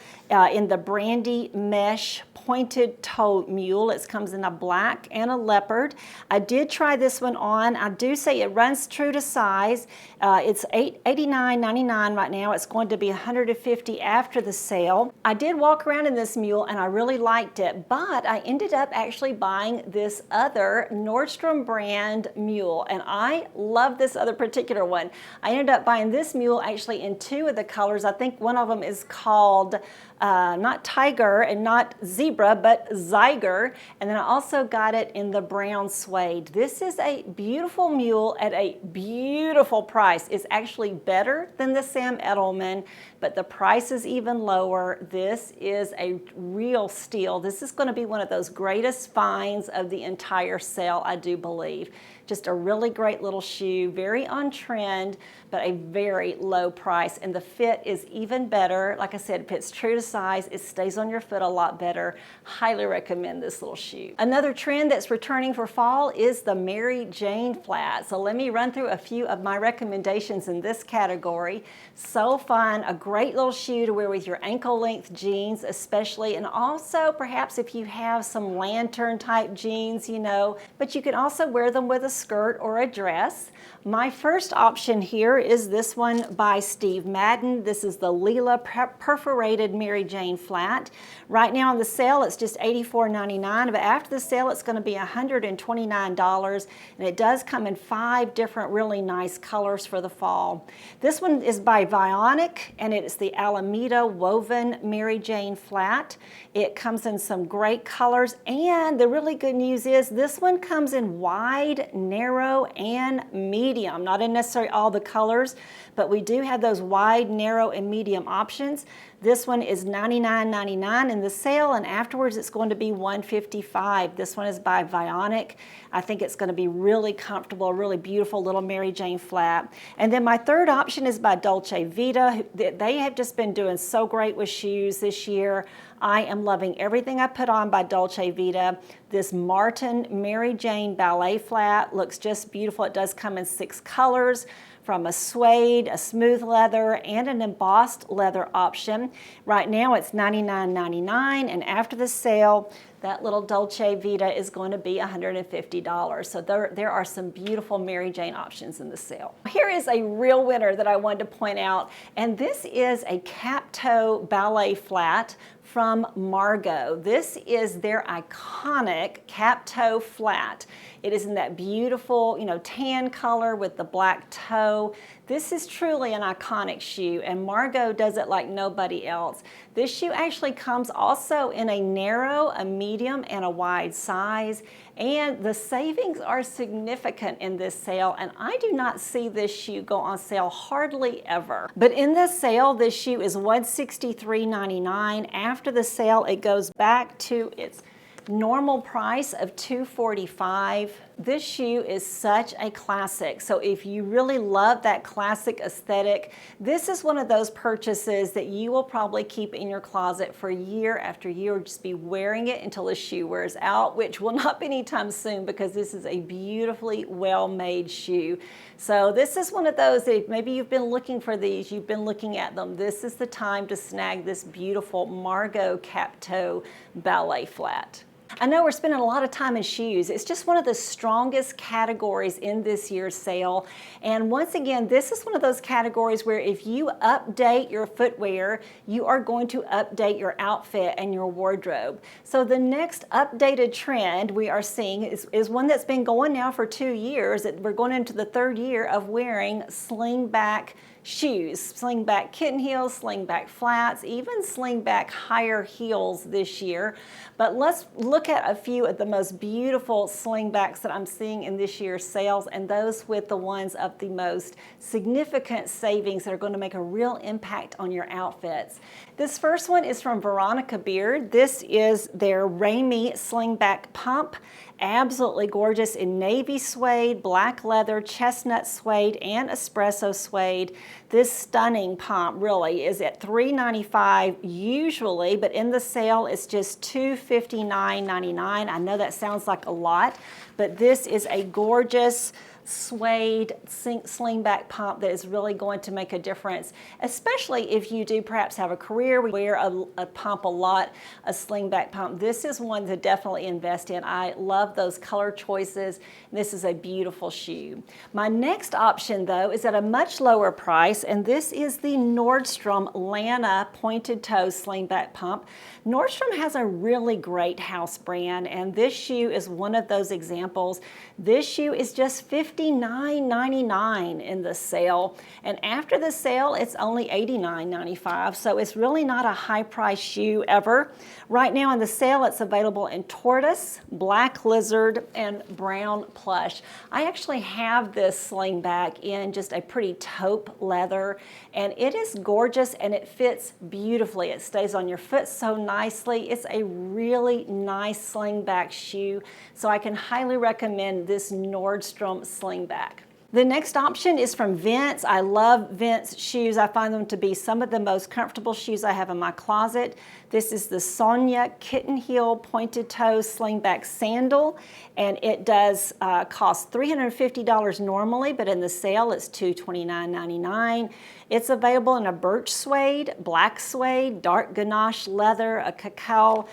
in the Brandy Mesh pointed toe mule. It comes in a black and a leopard. I did try this one on. I do say it runs true to size. It's $89.99 right now. It's going to be $150 after the sale. I did walk around in this mule and I really liked it, but I ended up actually buying this other Nordstrom brand mule, and I love this other particular one. I ended up buying this mule actually in two of the colors. I think one of them is called not tiger and not zebra, but Zyger, and then I also got it in the brown suede. This is a beautiful mule at a beautiful price. It's actually better than the Sam Edelman, but the price is even lower. This is a real steal. This is going to be one of those greatest finds of the entire sale, I do believe. Just a really great little shoe, very on trend, but a very low price. And the fit is even better. Like I said, it fits true to size. It stays on your foot a lot better. Highly recommend this little shoe. Another trend that's returning for fall is the Mary Jane flat. So let me run through a few of my recommendations in this category. So fun, a great little shoe to wear with your ankle length jeans especially, and also perhaps if you have some lantern type jeans, you know, but you can also wear them with a skirt or a dress. My first option here is this one by Steve Madden. This is the Leela perforated Mary Jane flat. Right now on the sale it's just $84.99, but after the sale it's going to be $129, and it does come in 5 different really nice colors for the fall. This one is by Vionic, and it's the Alameda woven Mary Jane flat. It comes in some great colors, and the really good news is this one comes in wide, narrow, and medium. Not in necessarily all the colors, but we do have those wide, narrow, and medium options. This one is $99.99 in the sale, and afterwards it's going to be $155. This one is by Vionic. I think it's going to be really comfortable, really beautiful little Mary Jane flat. And then my third option is by Dolce Vita. They have just been doing so great with shoes this year. I am loving everything I put on by Dolce Vita. This Martin Mary Jane ballet flat looks just beautiful. It does come in 6 colors. from a suede, a smooth leather, and an embossed leather option. Right now it's $99.99, and after the sale, that little Dolce Vita is going to be $150. So there are some beautiful Mary Jane options in the sale. Here is a real winner that I wanted to point out, and this is a cap toe ballet flat from Margot. This is their iconic cap toe flat. It is in that beautiful, tan color with the black toe. This is truly an iconic shoe, and Margot does it like nobody else. This shoe actually comes also in a narrow, a medium, and a wide size, and the savings are significant in this sale, and I do not see this shoe go on sale hardly ever. But in this sale, this shoe is $163.99. After the sale, it goes back to its normal price of $245. This shoe is such a classic. So if you really love that classic aesthetic, this is one of those purchases that you will probably keep in your closet for year after year, just be wearing it until the shoe wears out, which will not be anytime soon because this is a beautifully well-made shoe. So this is one of those that maybe you've been looking for these, you've been looking at them. This is the time to snag this beautiful Margot cap toe ballet flat. I know we're spending a lot of time in shoes. It's just one of the strongest categories in this year's sale. And once again, this is one of those categories where if you update your footwear, you are going to update your outfit and your wardrobe. So the next updated trend we are seeing is one that's been going now for 2 years. We're going into the 3rd year of wearing sling back shoes, sling back kitten heels, sling back flats, even sling back higher heels this year. But let's look at a few of the most beautiful slingbacks that I'm seeing in this year's sales, and those with the ones of the most significant savings that are going to make a real impact on your outfits. This first one is from Veronica Beard. This is their Raimi slingback pump. Absolutely gorgeous in navy suede, black leather, chestnut suede, and espresso suede. This stunning pump really is at $395 usually, but in the sale it's just $259.99. I know that sounds like a lot, but this is a gorgeous suede slingback pump that is really going to make a difference, especially if you do perhaps have a career where you wear a pump a lot, a slingback pump. This is one to definitely invest in. I love those color choices. This is a beautiful shoe. My next option though is at a much lower price, and this is the Nordstrom Lana pointed toe slingback pump. Nordstrom has a really great house brand, and this shoe is one of those examples. This shoe is just $59.99 in the sale, and after the sale it's only $89.95, so it's really not a high price shoe ever. Right now in the sale it's available in tortoise, black lizard, and brown plush. I actually have this slingback in just a pretty taupe leather, and it is gorgeous and it fits beautifully. It stays on your foot so nicely. It's a really nice slingback shoe, so I can highly recommend this Nordstrom slingback. The next option is from Vince. I love Vince shoes. I find them to be some of the most comfortable shoes I have in my closet. This is the Sonia kitten heel pointed toe slingback sandal, and it does cost $350 normally, but in the sale it's $229.99. It's available in a birch suede, black suede, dark ganache leather, a cacao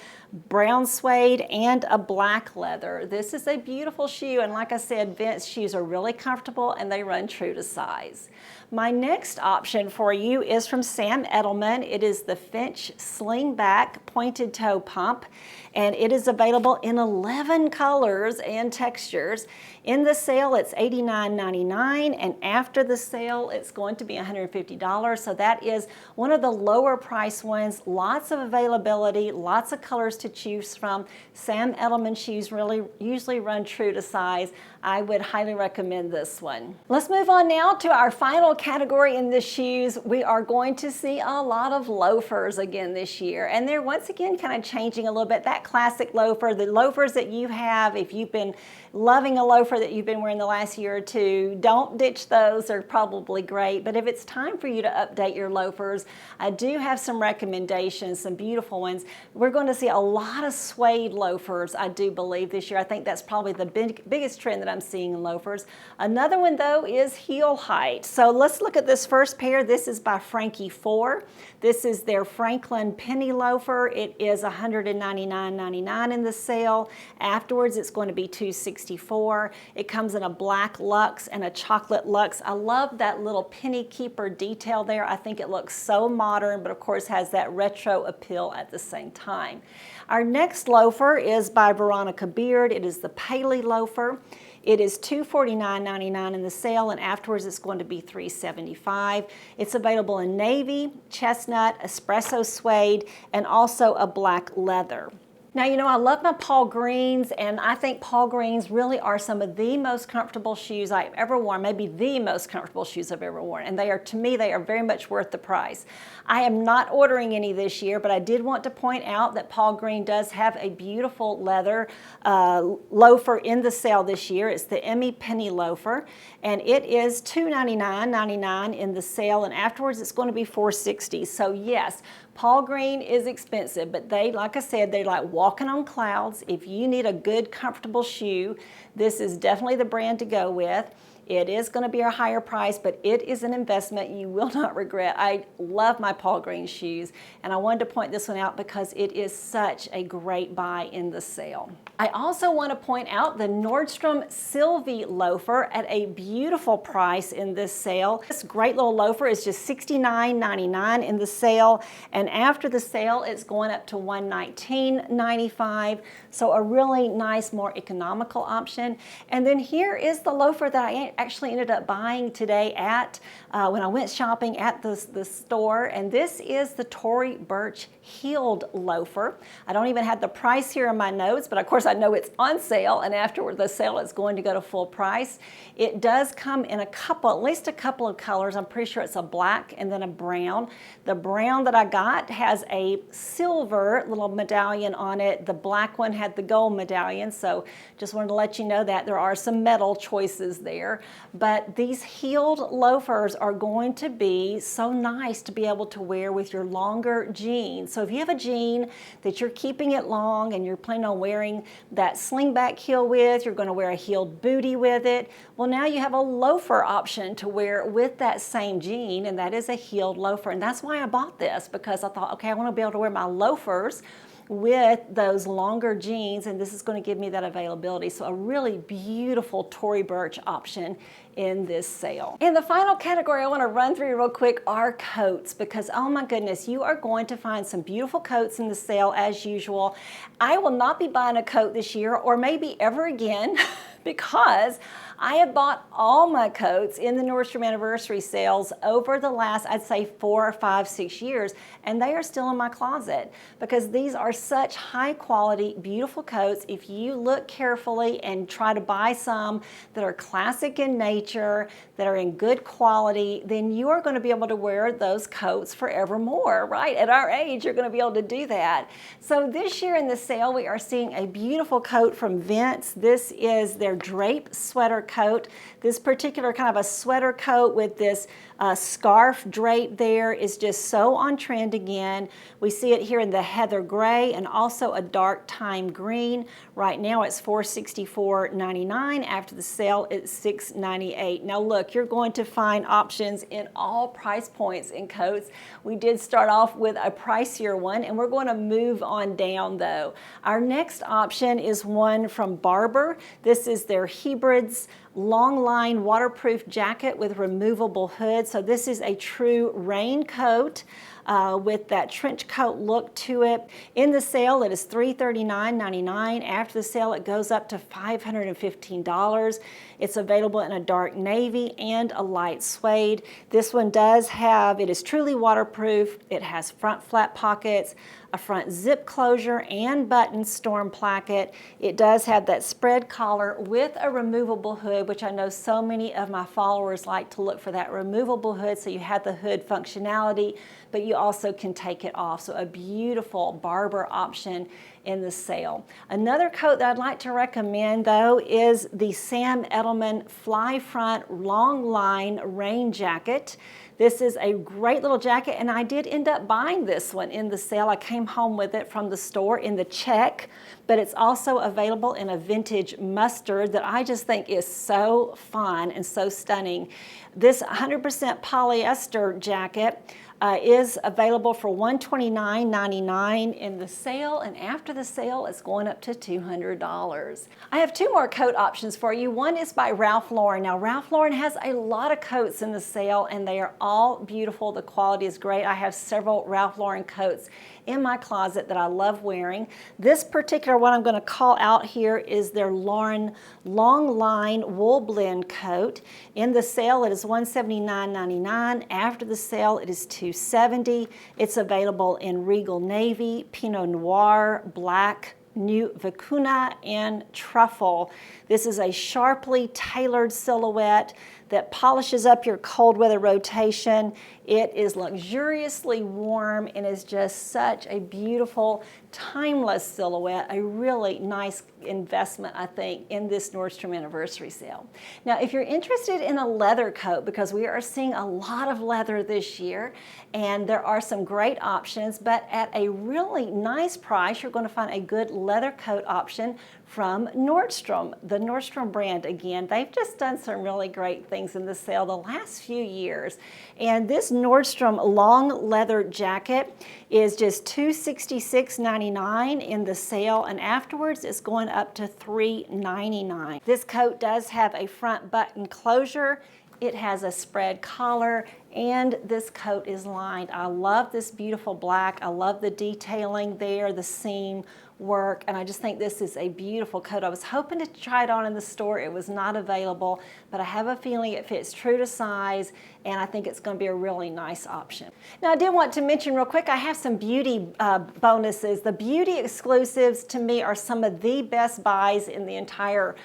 brown suede, and a black leather. This is a beautiful shoe, and like I said, Vince shoes are really comfortable and they run true to size. My next option for you is from Sam Edelman. It is the Finch slingback pointed toe pump, and it is available in 11 colors and textures. In the sale it's $89.99, and after the sale it's going to be $150, so that is one of the lower price ones. Lots of availability, lots of colors to choose from. Sam Edelman shoes really usually run true to size. I would highly recommend this one. Let's move on now to our final category in the shoes. We are going to see a lot of loafers again this year, and and they're once again kind of changing a little bit. That classic loafer, the loafers that you have, if you've been loving a loafer that you've been wearing the last year or two, don't ditch those. They're probably great. But if it's time for you to update your loafers, I do have some recommendations, some beautiful ones. We're going to see a lot of suede loafers, I do believe, this year. I think that's probably the biggest trend that I'm seeing in loafers. Another one, though, is heel height. So let's look at this first pair. This is by Frankie 4. This is their Franklin penny loafer. It is $199.99 in the sale. Afterwards, it's going to be $264. It comes in a black luxe and a chocolate luxe. I love that little penny keeper detail there. I think it looks so modern, but of course has that retro appeal at the same time. Our next loafer is by Veronica Beard. It is the Paley loafer. It is $249.99 in the sale, and afterwards it's going to be $375. It's available in navy, chestnut, espresso suede, and also a black leather. Now, you know, I love my Paul Greens, and I think Paul Greens really are some of the most comfortable shoes I've ever worn, maybe the most comfortable shoes I've ever worn, and they are, to me, they are very much worth the price. I am not ordering any this year, but I did want to point out that Paul Green does have a beautiful leather loafer in the sale this year. It's the Emmy Penny loafer, and it is $299.99 in the sale, and afterwards it's going to be $460. So yes, Paul Green is expensive, but they, like I said, they're like walking on clouds. If you need a good, comfortable shoe, this is definitely the brand to go with. It is going to be a higher price, but it is an investment you will not regret. I love my Paul Green shoes, and I wanted to point this one out because it is such a great buy in the sale. I also want to point out the Nordstrom Sylvie loafer at a beautiful price in this sale. This great little loafer is just $69.99 in the sale, and after the sale, it's going up to $119.95. So a really nice, more economical option. And then here is the loafer that I actually ended up buying today at when I went shopping at the store, and this is the Tory Burch heeled loafer. I don't even have the price here in my notes, but of course I know it's on sale, and after the sale it's going to go to full price. It does come in at least a couple of colors. I'm pretty sure it's a black and then a brown. The brown that I got has a silver little medallion on it. The black one had the gold medallion, so just wanted to let you know that there are some metal choices there. But these heeled loafers are going to be so nice to be able to wear with your longer jeans. So if you have a jean that you're keeping it long and you're planning on wearing that slingback heel with, you're going to wear a heeled bootie with it, well, now you have a loafer option to wear with that same jean, and that is a heeled loafer. And that's why I bought this, because I thought, okay, I want to be able to wear my loafers with those longer jeans, and this is going to give me that availability. So a really beautiful Tory Burch option in this sale. In the final category I want to run through real quick are coats, because oh my goodness, you are going to find some beautiful coats in the sale as usual. I will not be buying a coat this year, or maybe ever again, because I have bought all my coats in the Nordstrom Anniversary Sales over the last, I'd say 4, 5, 6 years, and they are still in my closet because these are such high quality, beautiful coats. If you look carefully and try to buy some that are classic in nature, that are in good quality, then you are going to be able to wear those coats forevermore, right? At our age, you're going to be able to do that. So this year in the sale, we are seeing a beautiful coat from Vince. This is their Drape sweater coat. This particular kind of a sweater coat with this scarf drape there is just so on trend again. We see it here in the heather gray and also a dark thyme green. Right now it's $464.99. After the sale, it's $698. Now look, you're going to find options in all price points in coats. We did start off with a pricier one, and we're going to move on down though. Our next option is one from BARBOUR. This is their Hybrids Longline waterproof jacket with removable hood. So this is a true raincoat with that trench coat look to it. In the sale, it is $339.99. After the sale, it goes up to $515. It's available in a dark navy and a light suede. This one does have, it is truly waterproof. It has front flap pockets, a front zip closure, and button storm placket. It does have that spread collar with a removable hood, which I know so many of my followers like to look for that removable hood, so you have the hood functionality, but you also can take it off. So a beautiful barber option in the sale. Another coat that I'd like to recommend though is the Sam Edelman Fly Front Long Line Rain Jacket. This is a great little jacket, and I did end up buying this one in the sale. I came home with it from the store in the check, but it's also available in a vintage mustard that I just think is so fun and so stunning. This 100% polyester jacket is available for $129.99 in the sale, and after the sale it's going up to $200. I have two more coat options for you. One is by Ralph Lauren. Now Ralph Lauren has a lot of coats in the sale and they are all beautiful. The quality is great. I have several Ralph Lauren coats in my closet that I love wearing. This particular one I'm going to call out here is their Lauren Longline Wool Blend coat. In the sale it is $179.99. After the sale it is $270. It's available in Regal Navy, Pinot Noir, Black, New Vicuna, and Truffle. This is a sharply tailored silhouette that polishes up your cold weather rotation. It is luxuriously warm and is just such a beautiful, timeless silhouette. A really nice investment, I think, in this Nordstrom Anniversary Sale. Now, if you're interested in a leather coat, because we are seeing a lot of leather this year, and there are some great options, but at a really nice price, you're going to find a good leather coat option from Nordstrom, the Nordstrom brand again. They've just done some really great things in the sale the last few years. And this Nordstrom long leather jacket is just $266.99 in the sale, and afterwards it's going up to $399. This coat does have a front button closure. It has a spread collar, and this coat is lined. I love this beautiful black. I love the detailing there, the seam work, and I just think this is a beautiful coat. I was hoping to try it on in the store. It was not available, but I have a feeling it fits true to size, and I think it's going to be a really nice option. Now, I did want to mention real quick, I have some beauty bonuses. The beauty exclusives to me are some of the best buys in the entire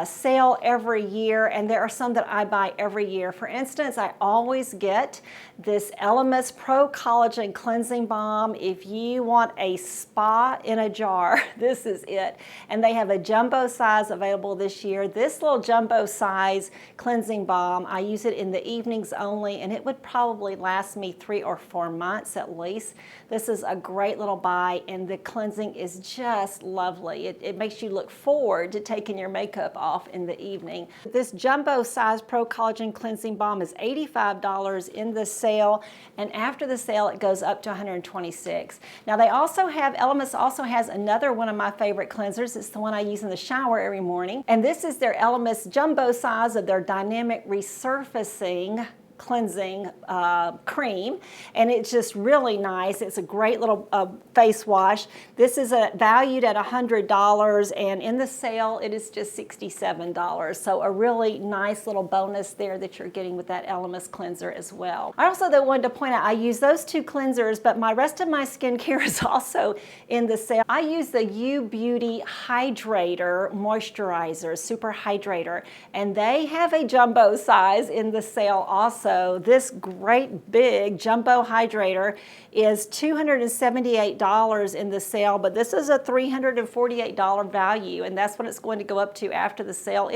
sale every year, and there are some that I buy every year. For instance, I always get this Elemis Pro-Collagen Cleansing Balm. If you want a spa in a jar, this is it. And they have a jumbo size available this year. This little jumbo size cleansing balm, I use it in the evenings only, and it would probably last me 3 or 4 months at least. This is a great little buy, and the cleansing is just lovely. It makes you look forward to taking your makeup off in the evening. This jumbo size Pro Collagen Cleansing Balm is $85 in the sale, and after the sale it goes up to $126. Now they also have, Elemis also has another one of my favorite cleansers. It's the one I use in the shower every morning, and this is their Elemis jumbo size of their Dynamic Resurfacing cleansing cream, and it's just really nice. It's a great little face wash. This is valued at $100, and in the sale it is just $67. So a really nice little bonus there that you're getting with that Elemis cleanser as well. I also though wanted to point out I use those two cleansers, but my rest of my skincare is also in the sale. I use the U Beauty Hydrator Moisturizer, Super Hydrator, and they have a jumbo size in the sale also. This great big jumbo hydrator is $278 in the sale, but this is a $348 value, and that's what it's going to go up to after the sale.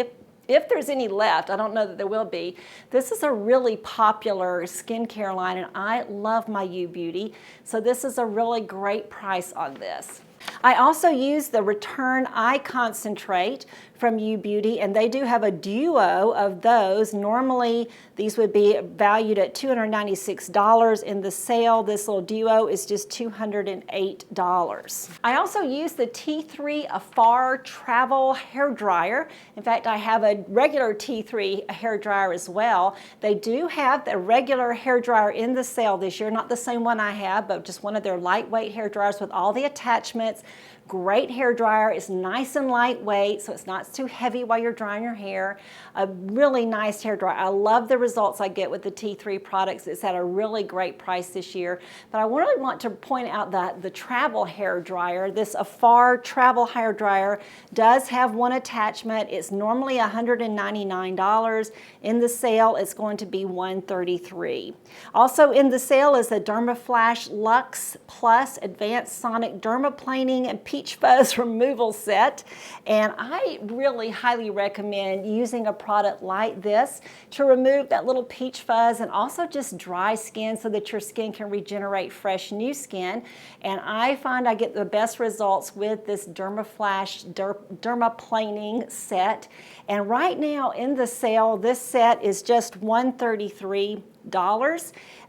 If there's any left, I don't know that there will be. This is a really popular skincare line, and I love my U Beauty, so this is a really great price on this. I also use the Return Eye Concentrate from U Beauty, and they do have a duo of those. Normally these would be valued at $296 in the sale. This little duo is just $208. I also use the T3 Afar Travel Hair Dryer. In fact, I have a regular T3 hair dryer as well. They do have the regular hair dryer in the sale this year, not the same one I have, but just one of their lightweight hair dryers with all the attachments. Great hair dryer. It's nice and lightweight, so it's not too heavy while you're drying your hair. A really nice hair dryer. I love the results I get with the T3 products. It's at a really great price this year. But I really want to point out that the travel hair dryer, this Afar travel hair dryer, does have one attachment. It's normally $199. In the sale, it's going to be $133. Also in the sale is the DERMAFLASH LUXE Plus Advanced Sonic Dermaplaning and Peach Fuzz Removal Set. And I really highly recommend using a product like this to remove that little peach fuzz and also just dry skin so that your skin can regenerate fresh new skin. And I find I get the best results with this DERMAFLASH Dermaplaning set. And right now in the sale, this set is just $133.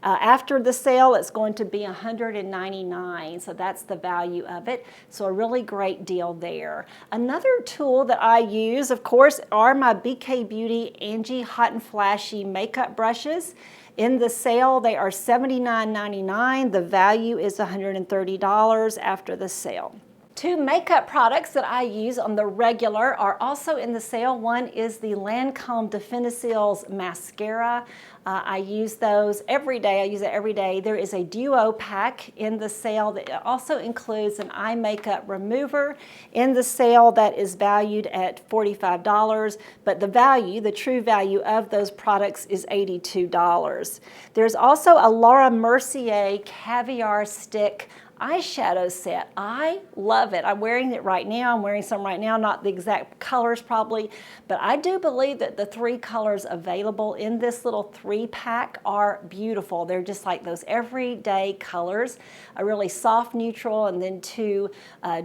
After the sale, it's going to be $199, so that's the value of it. So a really great deal there. Another tool that I use, of course, are my BK Beauty Angie Hot and Flashy makeup brushes. In the sale, they are $79.99. The value is $130 after the sale. Two makeup products that I use on the regular are also in the sale. One is the LANCÔME Définicils mascara. I use those every day. I use it every day. There is a duo pack in the sale that also includes an eye makeup remover in the sale that is valued at $45, but the true value of those products is $82. There's also a Laura Mercier Caviar Stick eyeshadow set. I love it. I'm wearing it right now. I'm wearing some right now, not the exact colors probably, but I do believe that the 3 colors available in this little 3-pack are beautiful. They're just like those everyday colors, a really soft neutral and then 2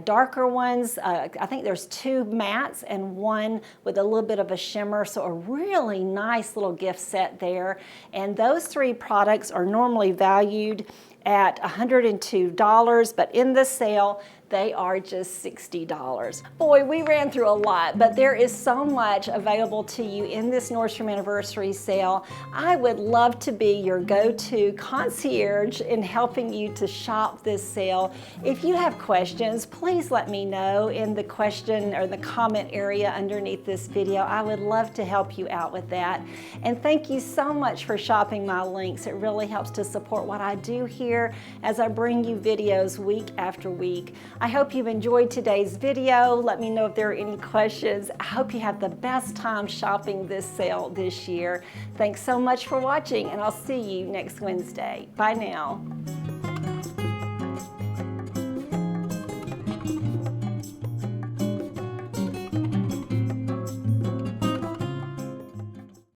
darker ones. I think there's 2 mattes and 1 with a little bit of a shimmer, so a really nice little gift set there. And those 3 products are normally valued at $102, but in the sale, they are just $60. Boy, we ran through a lot, but there is so much available to you in this Nordstrom Anniversary Sale. I would love to be your go-to concierge in helping you to shop this sale. If you have questions, please let me know in the question or the comment area underneath this video. I would love to help you out with that. And thank you so much for shopping my links. It really helps to support what I do here as I bring you videos week after week. I hope you've enjoyed today's video. Let me know if there are any questions. I hope you have the best time shopping this sale this year. Thanks so much for watching, and I'll see you next Wednesday. Bye now.